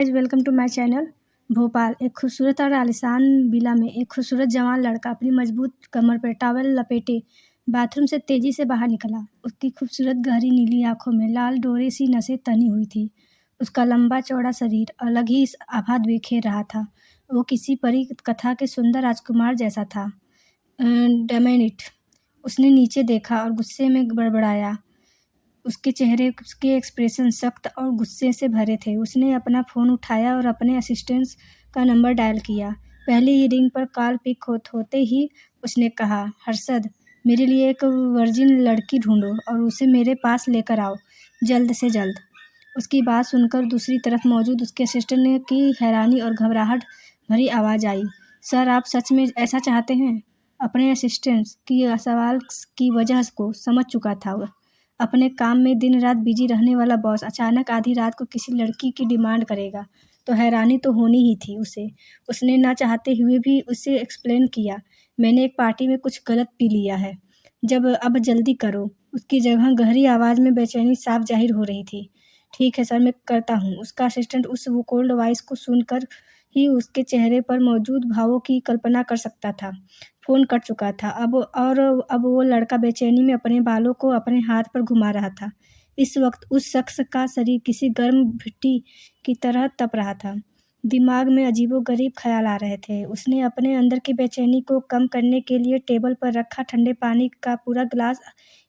Welcome to my channel. Bhopal एक खूबसूरत और आलीशान विला में एक खूबसूरत जवान लड़का अपनी मजबूत कमर पर टॉवल लपेटे बाथरूम से तेजी से बाहर निकला। उसकी खूबसूरत गहरी नीली आंखों में लाल डोरे सी नसें तनी हुई थी। उसका लंबा चौड़ा शरीर अलग ही आभा बिखेर रहा था। वो किसी परी कथा के सुंदर राजकुमार जैसा था। डैमेनिट, उसने नीचे देखा और गुस्से में बड़बड़ाया। उसके चेहरे के एक्सप्रेशन सख्त और गुस्से से भरे थे। उसने अपना फ़ोन उठाया और अपने असिस्टेंट का नंबर डायल किया। पहली ही रिंग पर कॉल पिक होते ही उसने कहा, हर्षद, मेरे लिए एक वर्जिन लड़की ढूंढो और उसे मेरे पास लेकर आओ, जल्द से जल्द। उसकी बात सुनकर दूसरी तरफ मौजूद उसके असिस्टेंट की हैरानी और घबराहट भरी आवाज़ आई, सर, आप सच में ऐसा चाहते हैं? अपने असिस्टेंट की सवाल की वजह को समझ चुका था वह। अपने काम में दिन रात बिजी रहने वाला बॉस अचानक आधी रात को किसी लड़की की डिमांड करेगा तो हैरानी तो होनी ही थी उसे। उसने ना चाहते हुए भी उसे एक्सप्लेन किया, मैंने एक पार्टी में कुछ गलत पी लिया है, अब जल्दी करो। उसकी जगह गहरी आवाज़ में बेचैनी साफ जाहिर हो रही थी। ठीक है सर, मैं करता हूँ। उसका असिस्टेंट उस वो कोल्ड वॉइस को सुनकर ही उसके चेहरे पर मौजूद भावों की कल्पना कर सकता था। फ़ोन कट चुका था। अब वो लड़का बेचैनी में अपने बालों को अपने हाथ पर घुमा रहा था। इस वक्त उस शख्स का शरीर किसी गर्म भट्टी की तरह तप रहा था। दिमाग में अजीबोगरीब ख़्याल आ रहे थे। उसने अपने अंदर की बेचैनी को कम करने के लिए टेबल पर रखा ठंडे पानी का पूरा गिलास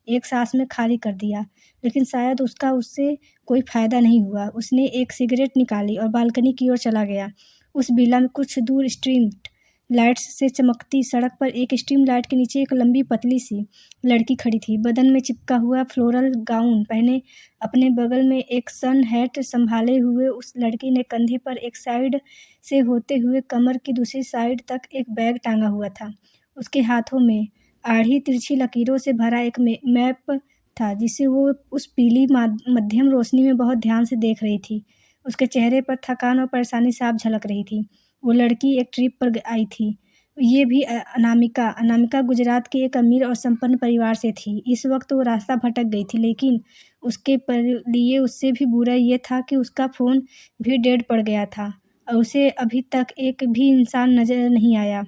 एक सांस में खाली कर दिया, लेकिन शायद उससे कोई फ़ायदा नहीं हुआ। उसने एक सिगरेट निकाली और बालकनी की ओर चला गया। उस विला में कुछ दूर स्ट्रीट लाइट्स से चमकती सड़क पर एक स्ट्रीम लाइट के नीचे एक लंबी पतली सी लड़की खड़ी थी। बदन में चिपका हुआ फ्लोरल गाउन पहने, अपने बगल में एक सन हैट संभाले हुए उस लड़की ने कंधे पर एक साइड से होते हुए कमर की दूसरी साइड तक एक बैग टांगा हुआ था। उसके हाथों में आड़ी तिरछी लकीरों से भरा एक मैप था जिसे वो उस पीली मध्यम रोशनी में बहुत ध्यान से देख रही थी। उसके चेहरे पर थकान और परेशानी साफ झलक रही थी। वो लड़की एक ट्रिप पर आई थी। ये भी अनामिका गुजरात के एक अमीर और संपन्न परिवार से थी। इस वक्त वो रास्ता भटक गई थी, लेकिन उसके लिए उससे भी बुरा ये था कि उसका फ़ोन भी डेड पड़ गया था और उसे अभी तक एक भी इंसान नज़र नहीं आया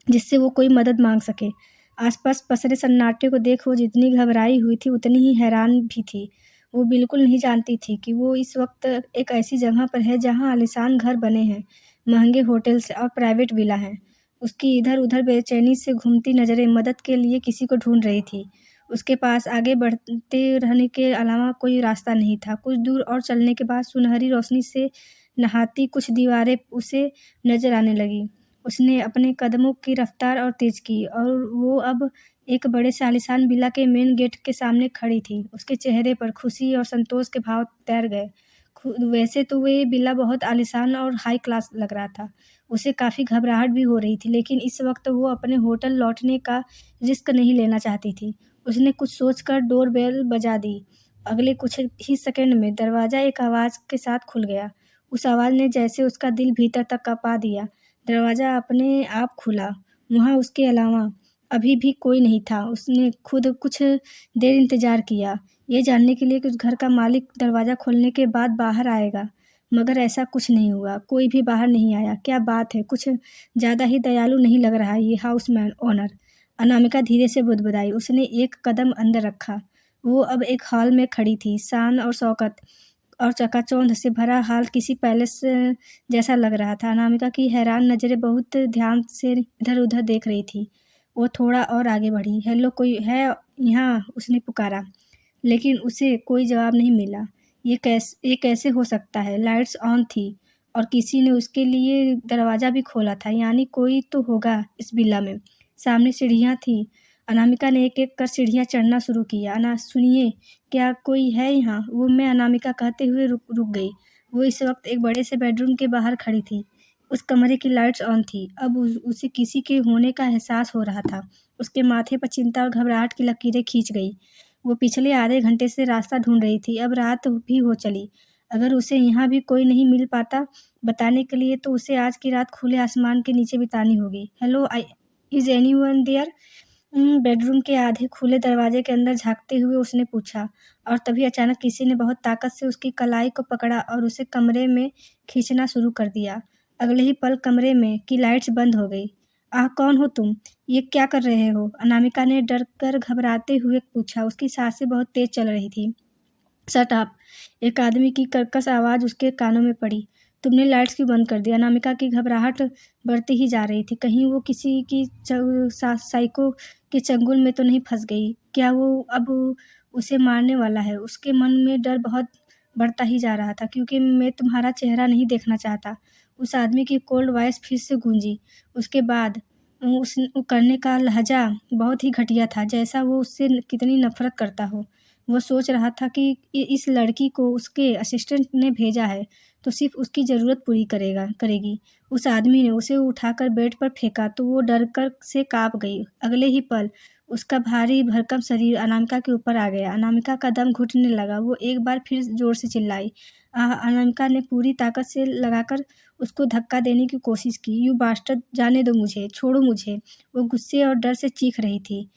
जिससे वो कोई मदद मांग सके। आसपास पसरे सन्नाटे को देख वो जितनी घबराई हुई थी उतनी ही हैरान भी थी। वो बिल्कुल नहीं जानती थी कि वो इस वक्त एक ऐसी जगह पर है जहाँ आलीशान घर बने हैं, महंगे होटल्स और प्राइवेट विला हैं। उसकी इधर-उधर बेचैनी से घूमती नज़रें मदद के लिए किसी को ढूंढ रही थी। उसके पास आगे बढ़ते रहने के अलावा कोई रास्ता नहीं था। कुछ दूर और चलने के बाद सुनहरी रोशनी से नहाती कुछ दीवारें उसे नज़र आने लगीं। उसने अपने कदमों की रफ्तार और तेज़ की और वो अब एक बड़े से आलीशान विला के मेन गेट के सामने खड़ी थी। उसके चेहरे पर खुशी और संतोष के भाव तैर गए। वैसे तो वे विला बहुत आलीशान और हाई क्लास लग रहा था। उसे काफ़ी घबराहट भी हो रही थी, लेकिन इस वक्त वो अपने होटल लौटने का रिस्क नहीं लेना चाहती थी। उसने कुछ सोचकर डोरबेल बजा दी। अगले कुछ ही सेकंड में दरवाज़ा एक आवाज़ के साथ खुल गया। उस आवाज़ ने जैसे उसका दिल भीतर तक काँपा दिया। दरवाज़ा अपने आप खुला। वहाँ उसके अलावा अभी भी कोई नहीं था। उसने खुद कुछ देर इंतज़ार किया, ये जानने के लिए कि उस घर का मालिक दरवाज़ा खोलने के बाद बाहर आएगा, मगर ऐसा कुछ नहीं हुआ। कोई भी बाहर नहीं आया। क्या बात है, कुछ ज़्यादा ही दयालु नहीं लग रहा ये हाउसमैन ओनर, अनामिका धीरे से बुदबुदाई। उसने एक कदम अंदर रखा। वो अब एक हॉल में खड़ी थी। शान और शौकत और चकाचौंध से भरा हॉल किसी पैलेस जैसा लग रहा था। अनामिका की हैरान नज़रें बहुत ध्यान से इधर-उधर देख रही थी। वो थोड़ा और आगे बढ़ी। हेलो, कोई है यहाँ? उसने पुकारा, लेकिन उसे कोई जवाब नहीं मिला। ये कैसे हो सकता है? लाइट्स ऑन थी और किसी ने उसके लिए दरवाज़ा भी खोला था, यानी कोई तो होगा इस विला में। सामने सीढ़ियाँ थीं। अनामिका ने एक-एक कर सीढ़ियाँ चढ़ना शुरू किया। सुनिए, क्या कोई है यहाँ? मैं अनामिका कहते हुए रुक गई। वो इस वक्त एक बड़े से बेडरूम के बाहर खड़ी थी। उस कमरे की लाइट्स ऑन थी। अब उसे किसी के होने का एहसास हो रहा था। उसके माथे पर चिंता और घबराहट की लकीरें खींच गई। वो पिछले आधे घंटे से रास्ता ढूंढ रही थी। अब रात भी हो चली। अगर उसे यहाँ भी कोई नहीं मिल पाता बताने के लिए, तो उसे आज की रात खुले आसमान के नीचे बितानी होगी। Hello, is anyone there? Bedroom के आधे खुले दरवाजे के अंदर झाँकते हुए उसने पूछा, और तभी अचानक किसी ने बहुत ताकत से उसकी कलाई को पकड़ा और उसे कमरे में खींचना शुरू कर दिया। अगले ही पल कमरे में की लाइट्स बंद हो गई। आह! कौन हो तुम? ये क्या कर रहे हो? अनामिका ने डर कर घबराते हुए पूछा। उसकी सांसें बहुत तेज चल रही थीं। Shut up! एक आदमी की कर्कश आवाज़ उसके कानों में पड़ी। तुमने लाइट्स क्यों बंद कर दी? अनामिका की घबराहट बढ़ती ही जा रही थी। कहीं वो किसी की साइको के चंगुल में तो नहीं फँस गई? क्या वो अब उसे मारने वाला है? उसके मन में डर बहुत बढ़ता ही जा रहा था। क्योंकि मैं तुम्हारा चेहरा नहीं देखना चाहता। उस आदमी की कोल्ड वॉइस फिर से गूंजी। उसके बाद उस करने का लहज़ा बहुत ही घटिया था, जैसा वो उससे कितनी नफ़रत करता हो। वो सोच रहा था कि इस लड़की को उसके असिस्टेंट ने भेजा है, तो सिर्फ़ उसकी ज़रूरत पूरी करेगी। उस आदमी ने उसे उठाकर बेड पर फेंका तो वो डर कर से काँप गई। अगले ही पल उसका भारी भरकम शरीर अनामिका के ऊपर आ गया। अनामिका का दम घुटने लगा। वो एक बार फिर ज़ोर से चिल्लाई। अनामिका ने पूरी ताकत से लगाकर उसको धक्का देने की कोशिश की। "You bastard! जाने दो मुझे, छोड़ो मुझे।" वो गुस्से और डर से चीख रही थी।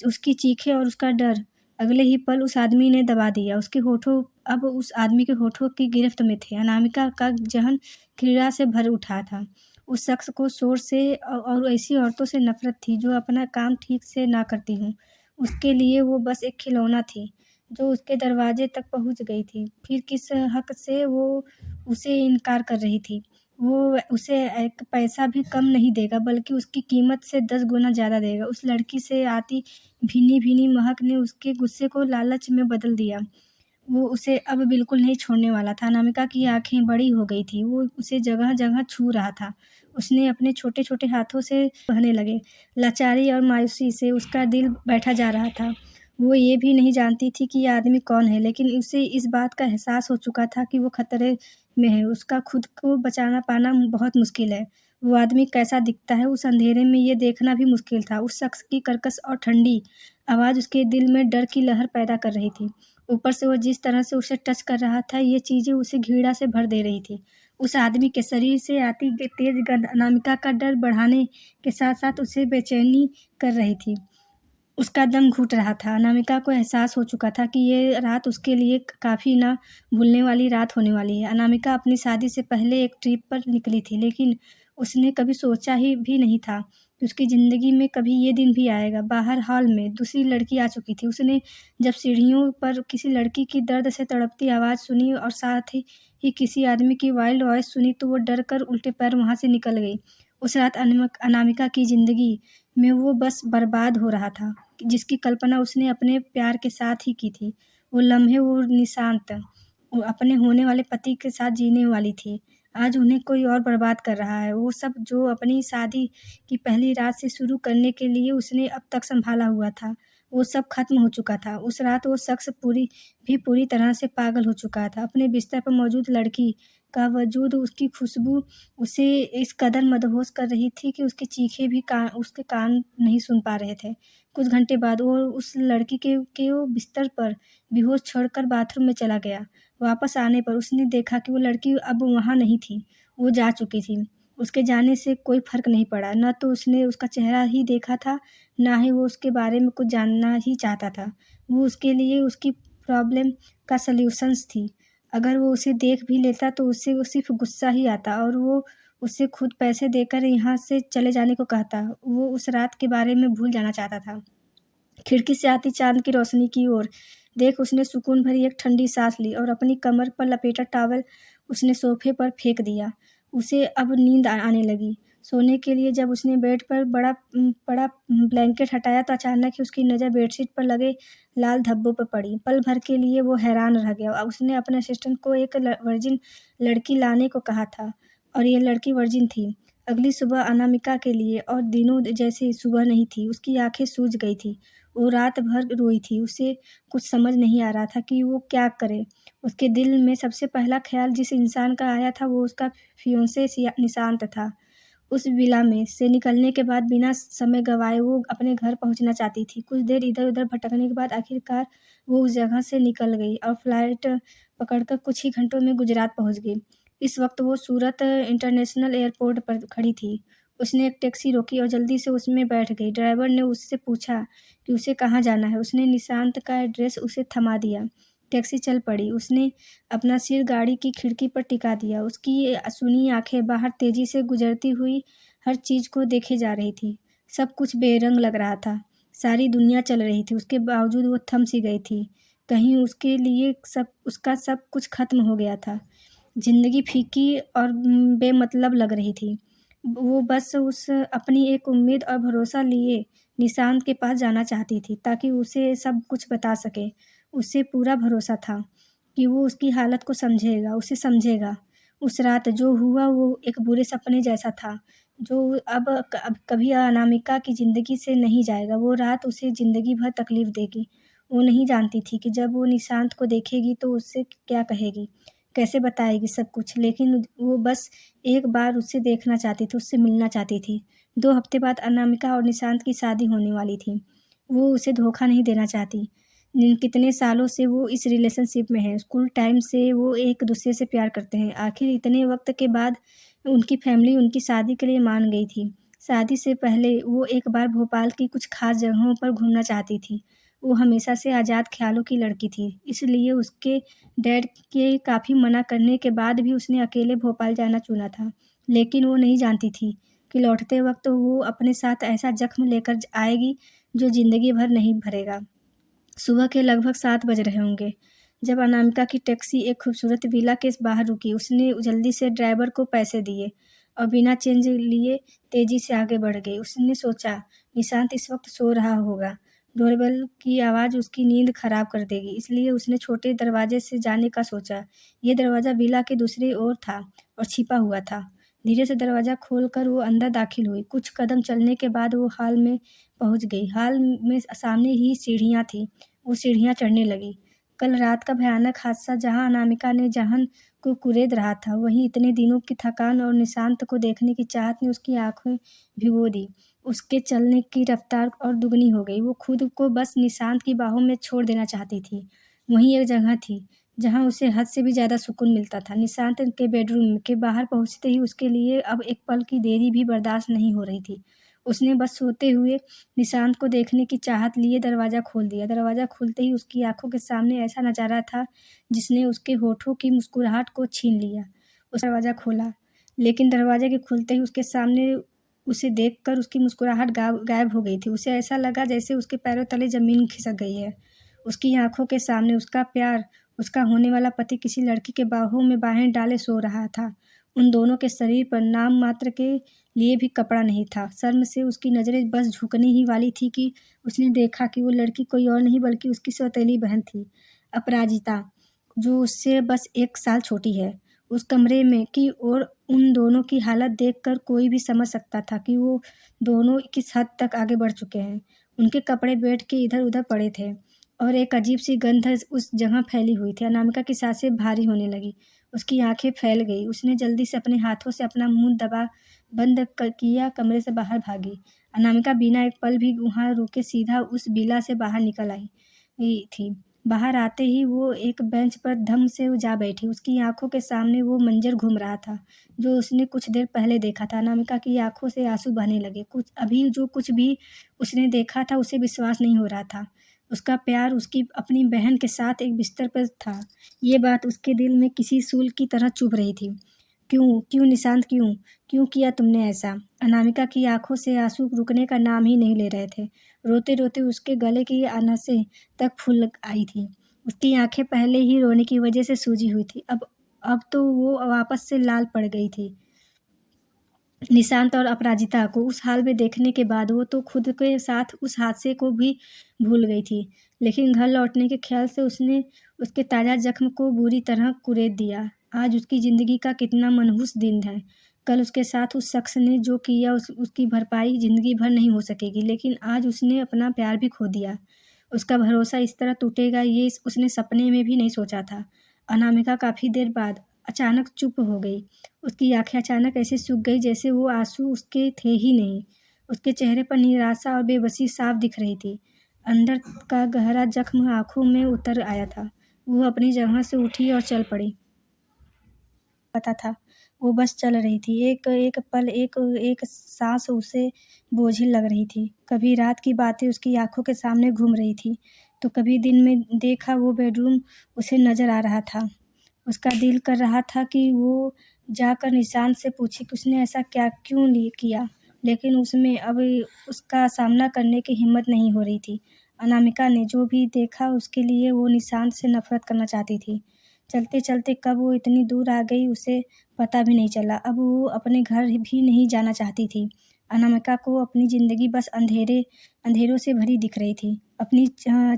उसकी चीखें और उसका डर अगले ही पल उस आदमी ने दबा दिया। उसके होठों अब उस आदमी के होठों की गिरफ्त में थे। अनामिका का ज़हन घृणा से भर उठा था। उस शख्स को शोर से और ऐसी औरतों से नफ़रत थी जो अपना काम ठीक से ना करती हों। उसके लिए वो बस एक खिलौना थी, जो उसके दरवाज़े तक पहुँच गई थी। फिर किस हक़ से वो उसे इनकार कर रही थी? वो उसे एक पैसा भी कम नहीं देगा, बल्कि उसकी कीमत से 10 गुना ज़्यादा देगा। उस लड़की से आती भीनी-भीनी महक ने उसके गुस्से को लालच में बदल दिया। वो उसे अब बिल्कुल नहीं छोड़ने वाला था। अनामिका की आँखें बड़ी हो गई थीं। वो उसे जगह-जगह छू रहा था। उसने अपने छोटे-छोटे हाथों से बहने लगे। लाचारी और मायूसी से उसका दिल बैठा जा रहा था। वो ये भी नहीं जानती थी कि ये आदमी कौन है, लेकिन उसे इस बात का एहसास हो चुका था कि वो खतरे में है। उसका खुद को बचाना पाना बहुत मुश्किल है। वो आदमी कैसा दिखता है, उस अंधेरे में ये देखना भी मुश्किल था। उस शख्स की कर्कश और ठंडी आवाज़ उसके दिल में डर की लहर पैदा कर रही थी। ऊपर से वो जिस तरह से उसे टच कर रहा था, ये चीज़ें उसे घृणा से भर दे रही थी। उस आदमी के शरीर से आती तेज़ गंध अनामिका का डर बढ़ाने के साथ-साथ उसे बेचैनी कर रही थी। उसका दम घुट रहा था। अनामिका को एहसास हो चुका था कि ये रात उसके लिए काफ़ी ना भूलने वाली रात होने वाली है। अनामिका अपनी शादी से पहले एक ट्रिप पर निकली थी, लेकिन उसने कभी सोचा ही भी नहीं था कि उसकी ज़िंदगी में कभी ये दिन भी आएगा। बाहर हॉल में दूसरी लड़की आ चुकी थी। उसने जब सीढ़ियों पर किसी लड़की की दर्द से तड़पती आवाज़ सुनी और साथ ही किसी आदमी की वाइल्ड वॉइस सुनी, तो वो डर कर उल्टे पैर वहाँ से निकल गई। उस रात अनामिका की ज़िंदगी में वो बस बर्बाद हो रहा था, जिसकी कल्पना उसने अपने प्यार के साथ ही की थी। वो लम्हे, वो निशांत, वो अपने होने वाले पति के साथ जीने वाली थी। आज उन्हें कोई और बर्बाद कर रहा है। वो सब जो अपनी शादी की पहली रात से शुरू करने के लिए उसने अब तक सँभाला हुआ था, वो सब ख़त्म हो चुका था। उस रात वो शख़्स पूरी तरह से पागल हो चुका था। अपने बिस्तर पर मौजूद लड़की का वजूद, उसकी खुशबू उसे इस कदर मदहोश कर रही थी कि उसकी चीखें भी उसके कान नहीं सुन पा रहे थे। कुछ घंटे बाद वो उस लड़की के वो बिस्तर पर बेहोश छोड़कर बाथरूम में चला गया। वापस आने पर उसने देखा कि वो लड़की अब वहाँ नहीं थी, वो जा चुकी थी। उसके जाने से कोई फ़र्क नहीं पड़ा। न तो उसने उसका चेहरा ही देखा था, ना ही वो उसके बारे में कुछ जानना ही चाहता था। वो उसके लिए उसकी प्रॉब्लम का सॉल्यूशंस थी। अगर वो उसे देख भी लेता तो उसे वो सिर्फ़ गुस्सा ही आता और वो उसे खुद पैसे देकर यहाँ से चले जाने को कहता। वो उस रात के बारे में भूल जाना चाहता था। खिड़की से आती चाँद की रोशनी की ओर देख उसने सुकून भरी एक ठंडी सांस ली और अपनी कमर पर लपेटा टॉवल उसने सोफ़े पर फेंक दिया। उसे अब नींद आने लगी। सोने के लिए जब उसने बेड पर बड़ा ब्लैंकेट हटाया तो अचानक ही उसकी नज़र बेडशीट पर लगे लाल धब्बों पर पड़ी। पल भर के लिए वो हैरान रह गया। उसने अपने असिस्टेंट को एक वर्जिन लड़की लाने को कहा था और ये लड़की वर्जिन थी। अगली सुबह अनामिका के लिए और दिनों जैसी सुबह नहीं थी। उसकी आँखें सूज गई थीं। वो रात भर रोई थी। उसे कुछ समझ नहीं आ रहा था कि वो क्या करे। उसके दिल में सबसे पहला ख़्याल जिस इंसान का आया था वो उसका फियोंसे निशांत था। उस विला में से निकलने के बाद बिना समय गँवाए वो अपने घर पहुँचना चाहती थी। कुछ देर इधर-उधर भटकने के बाद आखिरकार वो उस जगह से निकल गई और फ्लाइट पकड़कर कुछ ही घंटों में गुजरात पहुँच गई। इस वक़्त वो सूरत इंटरनेशनल एयरपोर्ट पर खड़ी थी। उसने एक टैक्सी रोकी और जल्दी से उसमें बैठ गई। ड्राइवर ने उससे पूछा कि उसे कहाँ जाना है। उसने निशांत का एड्रेस उसे थमा दिया। टैक्सी चल पड़ी। उसने अपना सिर गाड़ी की खिड़की पर टिका दिया। उसकी सुनी आंखें बाहर तेजी से गुजरती हुई हर चीज़ को देखे जा रही थी। सब कुछ बेरंग लग रहा था। सारी दुनिया चल रही थी, उसके बावजूद वो थम सी गई थी। कहीं उसके लिए उसका सब कुछ खत्म हो गया था। ज़िंदगी फीकी और बेमतलब लग रही थी। वो बस अपनी एक उम्मीद और भरोसा लिए निशांत के पास जाना चाहती थी ताकि उसे सब कुछ बता सके। उसे पूरा भरोसा था कि वो उसकी हालत को समझेगा, उसे समझेगा। उस रात जो हुआ वो एक बुरे सपने जैसा था, जो अब कभी अनामिका की ज़िंदगी से नहीं जाएगा। वो रात उसे ज़िंदगी भर तकलीफ़ देगी। वो नहीं जानती थी कि जब वो निशांत को देखेगी तो उससे क्या कहेगी, कैसे बताएगी सब कुछ। लेकिन वो बस एक बार उसे देखना चाहती थी, उससे मिलना चाहती थी। 2 हफ्ते बाद अनामिका और निशांत की शादी होने वाली थी। वो उसे धोखा नहीं देना चाहती। कितने सालों से वो इस रिलेशनशिप में है। स्कूल टाइम से वो एक-दूसरे से प्यार करते हैं। आखिर इतने वक़्त के बाद उनकी फैमिली उनकी शादी के लिए मान गई थी। शादी से पहले वो एक बार भोपाल की कुछ ख़ास जगहों पर घूमना चाहती थी। वो हमेशा से आज़ाद ख़्यालों की लड़की थी, इसलिए उसके डैड के काफ़ी मना करने के बाद भी उसने अकेले भोपाल जाना चुना था। लेकिन वो नहीं जानती थी कि लौटते वक़्त वो अपने साथ ऐसा ज़ख्म लेकर आएगी जो ज़िंदगी भर नहीं भरेगा। सुबह के लगभग 7 बज रहे होंगे जब अनामिका की टैक्सी एक खूबसूरत विला के बाहर रुकी। उसने जल्दी से ड्राइवर को पैसे दिए और बिना चेंज लिए तेज़ी से आगे बढ़ गई। उसने सोचा निशांत इस वक्त सो रहा होगा। डोरबेल की आवाज़ उसकी नींद खराब कर देगी, इसलिए उसने छोटे दरवाजे से जाने का सोचा। ये दरवाज़ा विला के दूसरी ओर था और छिपा हुआ था। धीरे से दरवाज़ा खोलकर वो अंदर दाखिल हुई। कुछ कदम चलने के बाद वो हॉल में पहुँच गई। हॉल में सामने ही सीढ़ियाँ थीं। वो सीढ़ियाँ चढ़ने लगी। कल रात का भयानक हादसा जहाँ अनामिका ने जहन को कुरेद रहा था, वहीं इतने दिनों की थकान और निशांत को देखने की चाहत ने उसकी आँखें भिगो दी। उसके चलने की रफ्तार और दुगनी हो गई। वो खुद को बस निशांत की बाहों में छोड़ देना चाहती थी। वहीं एक जगह थी, जहाँ उसे हद से भी ज़्यादा सुकून मिलता था। निशांत के बेडरूम के बाहर पहुँचते ही उसके लिए अब एक पल की देरी भी बर्दाश्त नहीं हो रही थी। उसने बस सोते हुए निशांत को देखने की चाहत लिए दरवाज़ा खोल दिया। दरवाज़ा खुलते ही उसकी आँखों के सामने ऐसा नज़ारा था जिसने उसके होठों की मुस्कुराहट को छीन लिया। उसने दरवाज़ा खोला, लेकिन दरवाज़े के खुलते ही उसके सामने उसे देखकर उसकी मुस्कुराहट गायब हो गई थी। उसे ऐसा लगा जैसे उसके पैरों तले ज़मीन खिसक गई है। उसकी आँखों के सामने उसका प्यार, उसका होने वाला पति किसी लड़की के बाहों में बाहें डाले सो रहा था। उन दोनों के शरीर पर नाम मात्र के लिए भी कपड़ा नहीं था। शर्म से उसकी नज़रें बस झुकने ही वाली थी कि उसने देखा कि वो लड़की कोई और नहीं बल्कि उसकी सौतेली बहन थी, अपराजिता, जो उससे बस 1 साल छोटी है। उस कमरे में की ओर उन दोनों की हालत देखकर कोई भी समझ सकता था कि वो दोनों किस हद तक आगे बढ़ चुके हैं। उनके कपड़े बेड के इधर-उधर पड़े थे और एक अजीब-सी गंध उस जगह फैली हुई थी। अनामिका की सांसें भारी होने लगीं। उसकी आँखें फैल गईं। उसने जल्दी से अपने हाथों से अपना मुँह बंद किया, कमरे से बाहर भागी। अनामिका बिना एक पल भी वहाँ रुके सीधा उस विला से बाहर निकल आई थी। बाहर आते ही वो एक बेंच पर धम से जा बैठी। उसकी आँखों के सामने वो मंज़र घूम रहा था, जो उसने कुछ देर पहले देखा था। अनामिका की आँखों से आँसू बहने लगे। जो कुछ भी उसने देखा था, उसे विश्वास नहीं हो रहा था। उसका प्यार उसकी अपनी बहन के साथ एक बिस्तर पर था। ये बात उसके दिल में किसी शूल की तरह चुभ रही थी। क्यों? क्यों निशांत क्यों? क्यों किया तुमने ऐसा? अनामिका की आँखों से आँसू रुकने का नाम ही नहीं ले रहे थे। रोते-रोते उसके गले की नसें तक फूल आई थीं। उसकी आँखें पहले ही रोने की वजह से सूजी हुई थीं। अब तो वो वापस से लाल पड़ गई थी। निशांत और अपराजिता को उस हाल में देखने के बाद वो तो खुद के साथ उस हादसे को भी भूल गई थी। लेकिन घर लौटने के ख़्याल से उसने उसके ताज़ा ज़ख्म को बुरी तरह कुरेद दिया। आज उसकी ज़िंदगी का कितना मनहूस दिन है। कल उसके साथ उस शख़्स ने जो किया उसकी भरपाई ज़िंदगी भर नहीं हो सकेगी। लेकिन आज उसने अपना प्यार भी खो दिया। उसका भरोसा इस तरह टूटेगा ये उसने सपने में भी नहीं सोचा था। अनामिका काफ़ी देर बाद अचानक चुप हो गई। उसकी आँखें अचानक ऐसे सूख गई जैसे वो आँसू उसके थे ही नहीं। उसके चेहरे पर निराशा और बेबसी साफ दिख रही थी। अंदर का गहरा ज़ख्म आँखों में उतर आया था। वो अपनी जगह से उठी और चल पड़ी। पता था वो बस चल रही थी। एक एक पल, एक एक सांस उसे बोझिल लग रही थी। कभी रात की बातें उसकी आँखों के सामने घूम रही थी, तो कभी दिन में देखा वो बेडरूम उसे नज़र आ रहा था। उसका दिल कर रहा था कि वो जाकर निशांत से पूछे कि उसने ऐसा क्यों किया, लेकिन उसमें अब उसका सामना करने की हिम्मत नहीं हो रही थी। अनामिका ने जो भी देखा उसके लिए वो निशांत से नफ़रत करना चाहती थी। चलते-चलते कब वो इतनी दूर आ गई उसे पता भी नहीं चला। अब वो अपने घर भी नहीं जाना चाहती थी। अनामिका को अपनी ज़िंदगी बस अंधेरों से भरी दिख रही थी। अपनी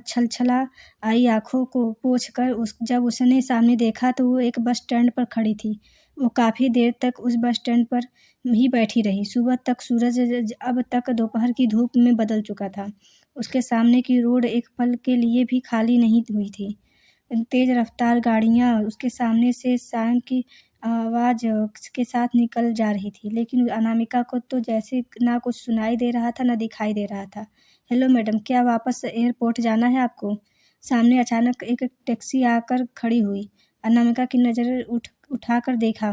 छलछला आई आँखों को पोंछकर जब उसने सामने देखा तो वो एक बस स्टैंड पर खड़ी थी। वो काफ़ी देर तक उस बस स्टैंड पर ही बैठी रही। सुबह तक सूरज अब तक दोपहर की धूप में बदल चुका था। उसके सामने की रोड एक पल के लिए भी खाली नहीं हुई थी। तेज़ रफ्तार गाड़ियाँ उसके सामने से सायरन की आवाज़ के साथ निकल जा रही थी, लेकिन अनामिका को तो जैसे ना कुछ सुनाई दे रहा था, ना दिखाई दे रहा था। हेलो मैडम, क्या वापस एयरपोर्ट जाना है आपको? सामने अचानक एक टैक्सी आकर खड़ी हुई। अनामिका की नज़र उठाकर देखा।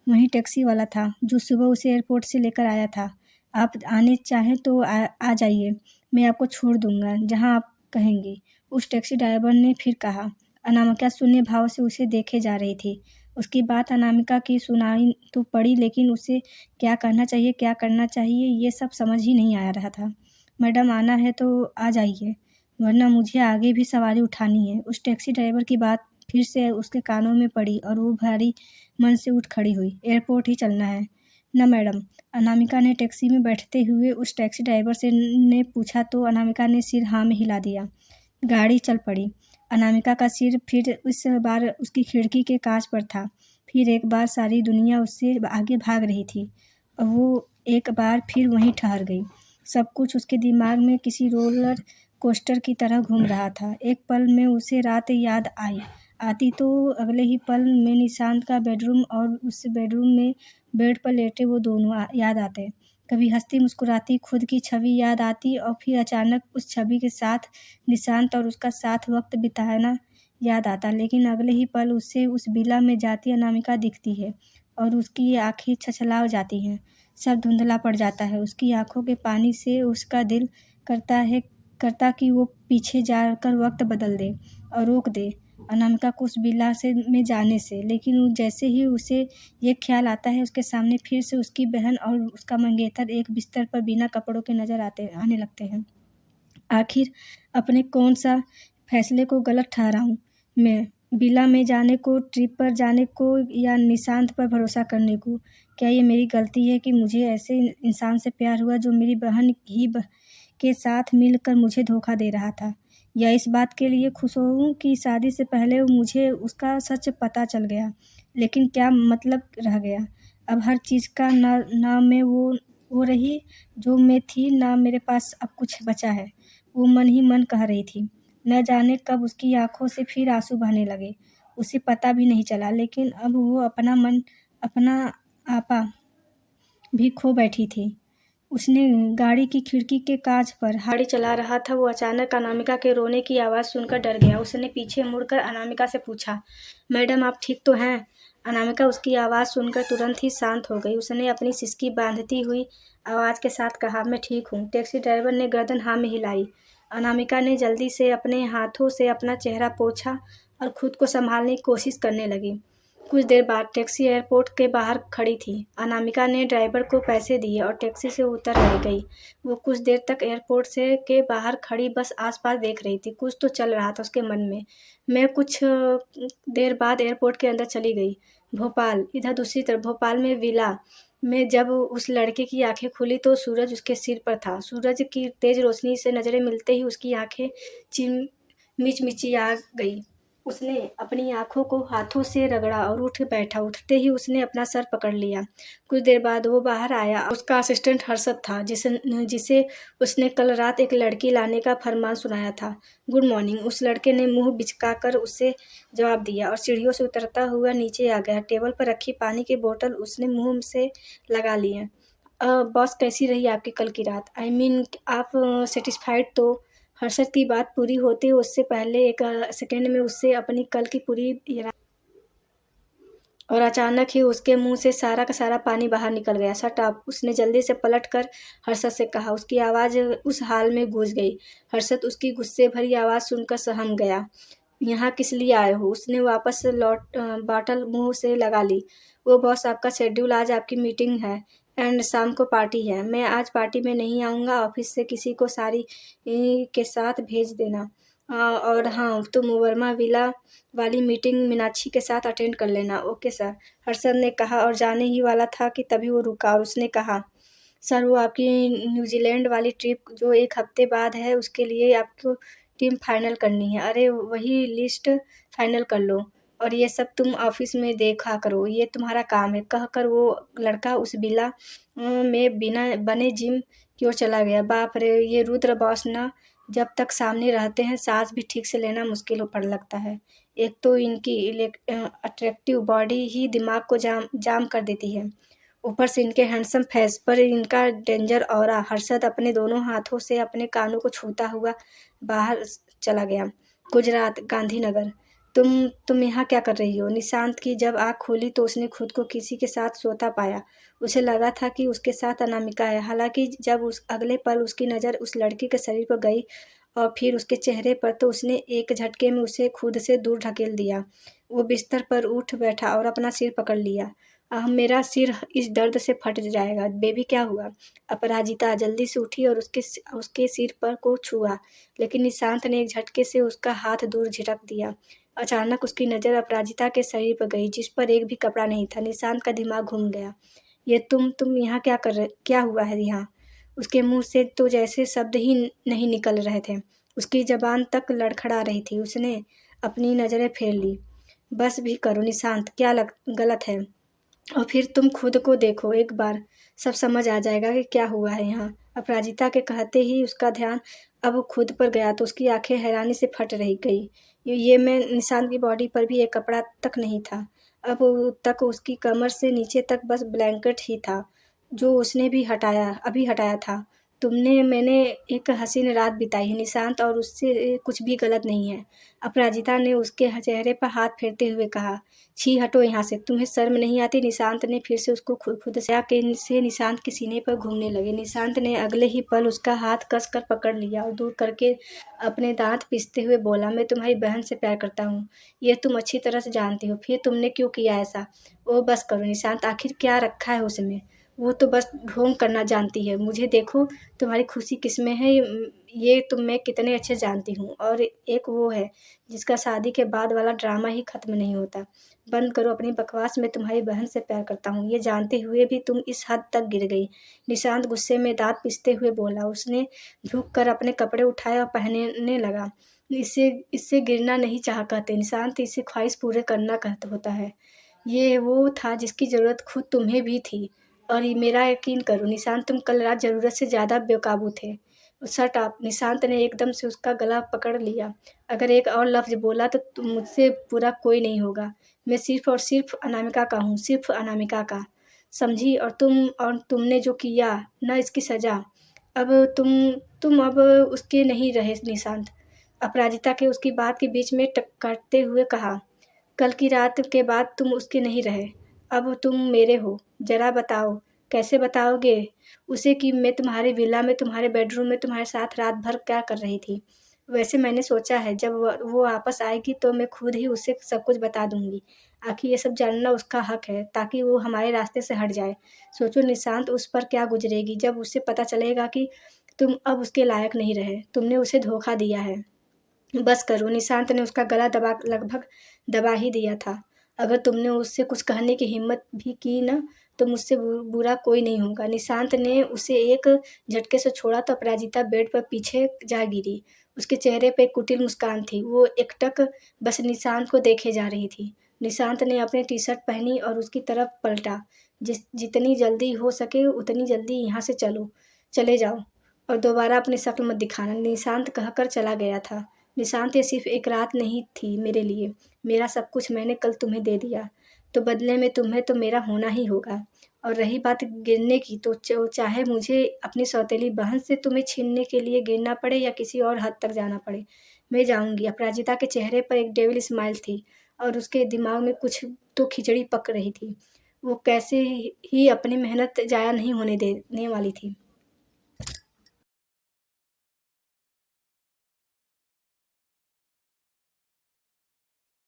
वही टैक्सी वाला था, जो सुबह उसे एयरपोर्ट से लेकर आया था। आप आने चाहें तो आ जाइए, मैं आपको छोड़ दूँगा, जहाँ आप कहेंगी, उस टैक्सी ड्राइवर ने फिर कहा। अनामिका शून्य भाव से उसे देखे जा रही थी। उसकी बात अनामिका की सुनाई तो पड़ी, लेकिन उसे क्या कहना चाहिए, क्या करना चाहिए, ये सब समझ ही नहीं आ रहा था। मैडम आना है तो आ जाइए, वरना मुझे आगे भी सवारी उठानी है। उस टैक्सी ड्राइवर की बात फिर से उसके कानों में पड़ी और वो भारी मन से उठ खड़ी हुई। एयरपोर्ट ही चलना है ना मैडम? अनामिका ने टैक्सी में बैठते हुए उस टैक्सी ड्राइवर से ने पूछा तो अनामिका ने सिर हाँ में हिला दिया। गाड़ी चल पड़ी। अनामिका का सिर फिर इस बार उसकी खिड़की के कांच पर था। फिर एक बार सारी दुनिया उससे आगे भाग रही थी और वो एक बार फिर वहीं ठहर गई। सब कुछ उसके दिमाग में किसी रोलर कोस्टर की तरह घूम रहा था। एक पल में उसे रात याद आती तो अगले ही पल में निशांत का बेडरूम और उस बेडरूम में बेड पर लेटे वो दोनों याद आते। कभी हंसती मुस्कुराती खुद की छवि याद आती और फिर अचानक उस छवि के साथ निशांत और उसका साथ वक्त बिताना याद आता। लेकिन अगले ही पल उसे उस विला में जाती अनामिका दिखती है और उसकी आंखें छछला जाती हैं। सब धुंधला पड़ जाता है। उसकी आंखों के पानी से उसका दिल करता कि वो पीछे जाकर वक्त बदल दे और रोक दे अनामिका को उस विला से में जाने से। लेकिन जैसे ही उसे ये ख्याल आता है, उसके सामने फिर से उसकी बहन और उसका मंगेतर एक बिस्तर पर बिना कपड़ों के नजर आने लगते हैं। आखिर अपने कौन सा फैसले को गलत ठहराऊं मैं? विला में जाने को, ट्रिप पर जाने को या निशांत पर भरोसा करने को? क्या ये मेरी गलती है कि मुझे ऐसे इंसान से प्यार हुआ जो मेरी बहन के साथ मिलकर मुझे धोखा दे रहा था? या इस बात के लिए खुश हूँ कि शादी से पहले मुझे उसका सच पता चल गया, लेकिन क्या मतलब रह गया? अब हर चीज़ का ना मैं वो रही जो मैं थी, ना मेरे पास अब कुछ बचा है। वो मन ही मन कह रही थी। न जाने कब उसकी आँखों से फिर आँसू बहने लगे। उसे पता भी नहीं चला, लेकिन अब वो अपना आपा भी खो बैठी थी। उसने गाड़ी की खिड़की के कांच पर गाड़ी चला रहा था। वो अचानक अनामिका के रोने की आवाज़ सुनकर डर गया। उसने पीछे मुड़कर अनामिका से पूछा, मैडम आप ठीक तो हैं? अनामिका उसकी आवाज़ सुनकर तुरंत ही शांत हो गई। उसने अपनी सिसकी बांधती हुई आवाज़ के साथ कहा, मैं ठीक हूँ। टैक्सी ड्राइवर ने गर्दन हाँ में हिलाई। अनामिका ने जल्दी से अपने हाथों से अपना चेहरा पोंछा और खुद को संभालने की कोशिश करने लगी। कुछ देर बाद टैक्सी एयरपोर्ट के बाहर खड़ी थी। अनामिका ने ड्राइवर को पैसे दिए और टैक्सी से उतर रह गई। वो कुछ देर तक एयरपोर्ट से के बाहर खड़ी बस आसपास देख रही थी। कुछ तो चल रहा था उसके मन में। मैं कुछ देर बाद एयरपोर्ट के अंदर चली गई। भोपाल, इधर दूसरी तरफ भोपाल में विला में जब उस लड़के की आंखें खुली तो सूरज उसके सिर पर था। सूरज की तेज रोशनी से नजरें मिलते ही उसकी आंखें चिम मिचमिचिया गई। उसने अपनी आँखों को हाथों से रगड़ा और उठ बैठा। उठते ही उसने अपना सर पकड़ लिया। कुछ देर बाद वो बाहर आया। उसका असिस्टेंट हर्षद था, जिसे उसने कल रात एक लड़की लाने का फरमान सुनाया था। गुड मॉर्निंग, उस लड़के ने मुंह बिचकाकर उसे जवाब दिया और सीढ़ियों से उतरता हुआ नीचे आ गया। टेबल पर रखी पानी की बोतल उसने मुंह से लगा ली है। बॉस, कैसी रही आपकी कल की रात? आई मीन आप सेटिस्फाइड तो? हर्षद की बात पूरी होते उससे पहले एक सेकंड में उससे अपनी कल की पूरी और अचानक ही उसके मुंह से सारा का सारा पानी बाहर निकल गया। Shut up! उसने जल्दी से पलट कर हर्षद से कहा। उसकी आवाज़ उस हाल में गूंज गई। हर्षद उसकी गुस्से भरी आवाज़ सुनकर सहम गया। यहाँ किस लिए आए हो? उसने वापस बॉटल मुंह से लगा ली। वो बॉस, आपका शेड्यूल, आज आपकी मीटिंग है एंड शाम को पार्टी है। मैं आज पार्टी में नहीं आऊँगा। ऑफिस से किसी को सारी के साथ भेज देना। और हाँ, तुम वर्मा विला वाली मीटिंग मीनाक्षी के साथ अटेंड कर लेना। ओके सर, हर्षद ने कहा और जाने ही वाला था कि तभी वो रुका और उसने कहा, सर वो आपकी न्यूजीलैंड वाली ट्रिप जो 1 हफ्ते बाद है, उसके लिए आपको टीम फाइनल करनी है। अरे वही लिस्ट फाइनल कर लो और ये सब तुम ऑफिस में देखा करो, ये तुम्हारा काम है। कहकर वो लड़का उस विला में बिना बने जिम की ओर चला गया। बाप रे, ये रुद्र बॉस ना, जब तक सामने रहते हैं सांस भी ठीक से लेना मुश्किल हो पड़ लगता है। एक तो इनकी अट्रैक्टिव बॉडी ही दिमाग को जाम जाम कर देती है, ऊपर से इनके हैंडसम फेस पर इनका डेंजर ऑरा। हर्षद अपने दोनों हाथों से अपने कानों को छूता हुआ बाहर चला गया। गुजरात, गांधीनगर। तुम यहाँ क्या कर रही हो? निशांत की जब आँख खोली तो उसने खुद को किसी के साथ सोता पाया। उसे लगा था कि उसके साथ अनामिका है। हालांकि जब उस अगले पल उसकी नज़र उस लड़की के शरीर पर गई और फिर उसके चेहरे पर, तो उसने एक झटके में उसे खुद से दूर ढकेल दिया। वो बिस्तर पर उठ बैठा और अपना सिर पकड़ लिया। मेरा सिर इस दर्द से फट जाएगा। बेबी क्या हुआ? अपराजिता जल्दी से उठी और उसके सिर पर को छुआ, लेकिन निशांत ने एक झटके से उसका हाथ दूर झिटक दिया। अचानक उसकी नज़र अपराजिता के शरीर पर गई, जिस पर एक भी कपड़ा नहीं था। निशांत का दिमाग घूम गया। ये तुम यहाँ क्या कर रहे? क्या हुआ है यहाँ? उसके मुंह से तो जैसे शब्द ही नहीं निकल रहे थे। उसकी जबान तक लड़खड़ा रही थी। उसने अपनी नज़रें फेर ली। बस भी करो निशांत, क्या गलत है? और फिर तुम खुद को देखो एक बार, सब समझ आ जाएगा कि क्या हुआ है यहाँ। अपराजिता के कहते ही उसका ध्यान अब खुद पर गया तो उसकी आंखें हैरानी से फट रही गई। ये मैं निशांत की बॉडी पर भी एक कपड़ा तक नहीं था। अब तक उसकी कमर से नीचे तक बस ब्लैंकेट ही था, जो उसने भी अभी हटाया था। मैंने एक हसीन रात बिताई है निशांत, और उससे कुछ भी गलत नहीं है। अपराजिता ने उसके चेहरे पर हाथ फेरते हुए कहा। छी, हटो यहाँ से, तुम्हें शर्म नहीं आती? निशांत ने फिर से उसको खुद खुद से निशांत के सीने पर घूमने लगे। निशांत ने अगले ही पल उसका हाथ कस कर पकड़ लिया और दूर करके अपने दांत पीसते हुए बोला, मैं तुम्हारी बहन से प्यार करता हूँ, ये तुम अच्छी तरह से जानती हो। फिर तुमने क्यों किया ऐसा? ओ बस करो निशांत, आखिर क्या रखा है उसमें? वो तो बस ढोंग करना जानती है। मुझे देखो, तुम्हारी खुशी किसमें है ये तुम मैं कितने अच्छे जानती हूँ। और एक वो है जिसका शादी के बाद वाला ड्रामा ही खत्म नहीं होता। बंद करो अपनी बकवास, मैं तुम्हारी बहन से प्यार करता हूँ, ये जानते हुए भी तुम इस हद तक गिर गई। निशांत गुस्से में दांत पीसते हुए बोला। उसने झुक कर अपने कपड़े उठाए और पहनने लगा। इसे इससे गिरना नहीं चाह कहते निशांत, इसे ख्वाहिश पूरे करना कहते होता है। ये वो था जिसकी ज़रूरत खुद तुम्हें भी थी। और ये मेरा यकीन करो निशांत, तुम कल रात ज़रूरत से ज़्यादा बेकाबू थे। Shut up! निशांत ने एकदम से उसका गला पकड़ लिया। अगर एक और लफ्ज़ बोला तो मुझसे बुरा कोई नहीं होगा। मैं सिर्फ़ और सिर्फ़ अनामिका का हूँ, सिर्फ़ अनामिका का। समझी? और तुमने जो किया ना, इसकी सज़ा। अब तुम अब उसके नहीं रहे निशांत। अपराजिता के उसकी बात के बीच में काटते हुए कहा। कल की रात के बाद तुम उसके नहीं रहे, अब तुम मेरे हो। ज़रा बताओ, कैसे बताओगे उसे कि मैं तुम्हारे विला में, तुम्हारे बेडरूम में तुम्हारे साथ रात भर क्या कर रही थी? वैसे मैंने सोचा है जब वो वापस आएगी तो मैं खुद ही उसे सब कुछ बता दूँगी। आखिर ये सब जानना उसका हक है, ताकि वो हमारे रास्ते से हट जाए। सोचो निशांत, उस पर क्या गुज़रेगी जब उसे पता चलेगा कि तुम अब उसके लायक नहीं रहे, तुमने उसे धोखा दिया है। बस करो, निशांत ने उसका गला लगभग दबा ही दिया था। अगर तुमने उससे कुछ कहने की हिम्मत भी की न, तो मुझसे बुरा कोई नहीं होगा। निशांत ने उसे एक झटके से छोड़ा तो अपराजिता बेड पर पीछे जा गिरी। उसके चेहरे पे एक कुटिल मुस्कान थी। वो एकटक बस निशांत को देखे जा रही थी। निशांत ने अपनी टी-शर्ट पहनी और उसकी तरफ पलटा। जितनी जल्दी हो सके उतनी जल्दी यहाँ से चले जाओ और दोबारा अपनी शक्ल मत दिखाना, निशांत कहकर चला गया था। निशांत, ये सिर्फ एक रात नहीं थी मेरे लिए। मेरा सब कुछ मैंने कल तुम्हें दे दिया, तो बदले में तुम्हें तो मेरा होना ही होगा। और रही बात गिरने की, तो चाहे मुझे अपनी सौतेली बहन से तुम्हें छीनने के लिए गिरना पड़े या किसी और हद तक जाना पड़े, मैं जाऊँगी। अपराजिता के चेहरे पर एक डेविल स्माइल थी और उसके दिमाग में कुछ तो खिचड़ी पक रही थी। वो कैसे ही अपनी मेहनत ज़ाया नहीं होने देने वाली थी।